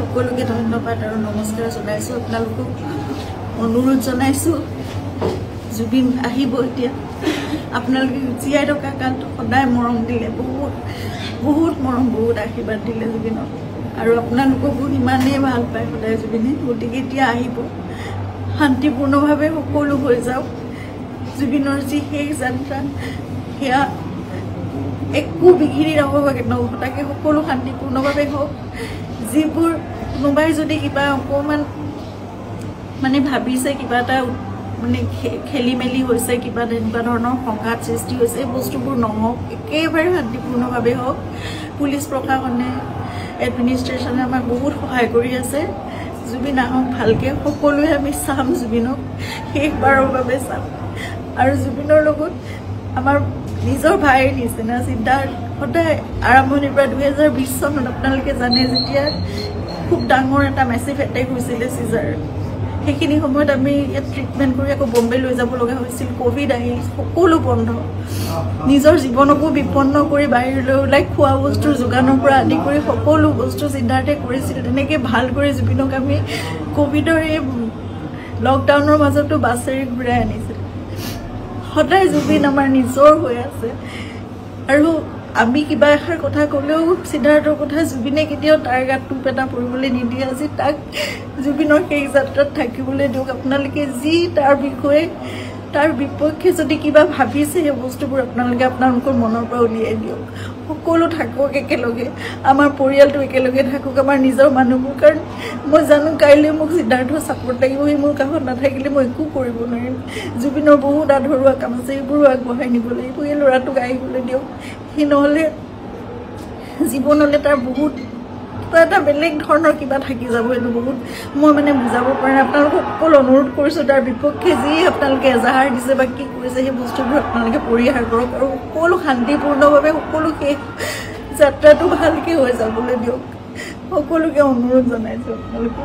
সকলোকে ধন্যবাদ আৰু নমস্কাৰ জনাইছোঁ। আপোনালোকক অনুৰোধ জনাইছোঁ, জুবিন আহিব এতিয়া। আপোনালোকে জীয়াই থকা কালটো সদায় মৰম দিলে, বহুত বহুত মৰম, বহুত আশীৰ্বাদ দিলে জুবিনক, আৰু আপোনালোককো ইমানেই ভাল পায় সদায় জুবিনে। গতিকে এতিয়া আহিব, শান্তিপূৰ্ণভাৱে সকলো হৈ যাওক। জুবিনৰ যি শেষ যাত্ৰা, সেয়া একো বিঘিনি নহ'বাকে তাকে সকলো শান্তিপূৰ্ণভাৱে হওক। যিবোৰ কোনোবাই যদি কিবা অকণমান মানে ভাবিছে, কিবা এটা মানে খেলি মেলি হৈছে, কিবা তেনেকুৱা ধৰণৰ সংঘাত সৃষ্টি হৈছে, এই বস্তুবোৰ নহওক, একেবাৰে শান্তিপূৰ্ণভাৱে হওক। পুলিচ প্ৰশাসনে, এডমিনিষ্ট্ৰেশ্যনে আমাক বহুত সহায় কৰি আছে। জুবিন আহক ভালকৈ, সকলোৱে আমি চাম, জুবিনক শেষবাৰৰ বাবে চাম। আৰু জুবিনৰ লগত আমাৰ নিজৰ ভাইৰ নিচিনা চিন্তাৰ সদায় আৰম্ভণিৰ পৰা 2020 চনত আপোনালোকে জানে, যেতিয়া খুব ডাঙৰ এটা মেচিভ এটেক হৈছিলে চিজাৰ, সেইখিনি সময়ত আমি ইয়াত ট্ৰিটমেণ্ট কৰি আকৌ বম্বে লৈ যাব লগা হৈছিল। ক'ভিড আহিল, সকলো বন্ধ, নিজৰ জীৱনকো বিপন্ন কৰি বাহিৰলৈ ওলাই খোৱা বস্তুৰ যোগানৰ পৰা আদি কৰি সকলো বস্তু চিন্তাৰ্থে কৰিছিল। তেনেকৈ ভাল কৰি জুবিনক আমি ক'ভিডৰ এই লকডাউনৰ মাজতো বাছেৰে ঘূৰাই আনিছিল। সদায় জুবিন আমাৰ নিজৰ হৈ আছে, আৰু আমি কিবা এষাৰ কথা ক'লেও সিদ্ধাৰ্থৰ কথা জুবিনে কেতিয়াও তাৰ গাত টোপ এটা পৰিবলৈ নিদিয়ে। আজি তাক জুবিনৰ সেই যাত্ৰাত থাকিবলৈ দিয়ক। আপোনালোকে যি তাৰ বিষয়ে, তাৰ বিপক্ষে যদি কিবা ভাবিছে, সেই বস্তুবোৰ আপোনালোকে আপোনালোকৰ মনৰ পৰা উলিয়াই দিয়ক। সকলো থাকক একেলগে, আমাৰ পৰিয়ালটো একেলগে থাকক, আমাৰ নিজৰ মানুহবোৰ। কাৰণ মই জানো কাইলৈ মোক সিদ্ধাৰ্থৰ ছাপোৰ্ট লাগিব, সি মোৰ কাষত নাথাকিলে মই একো কৰিব নোৱাৰিম। জুবিনৰ বহুত আধৰুৱা কাম আছে, সেইবোৰো আগবঢ়াই নিব লাগিব। এই ল'ৰাটোক আহিবলৈ দিয়ক, সি নহ'লে জীৱনলৈ তাৰ বহুত এটা বেলেগ ধৰণৰ কিবা থাকি যাব। এইটো বহুত মই মানে বুজাব পৰা নাই। আপোনালোকক সকলো অনুৰোধ কৰিছোঁ, তাৰ বিপক্ষে যি আপোনালোকে এজাহাৰ দিছে বা কি কৰিছে, সেই বস্তুবোৰ আপোনালোকে পৰিহাৰ কৰক, আৰু সকলো শান্তিপূৰ্ণভাৱে সকলো শেষ যাত্ৰাটো ভালকৈ হৈ যাবলৈ দিয়ক। সকলোকে অনুৰোধ জনাইছোঁ আপোনালোকে।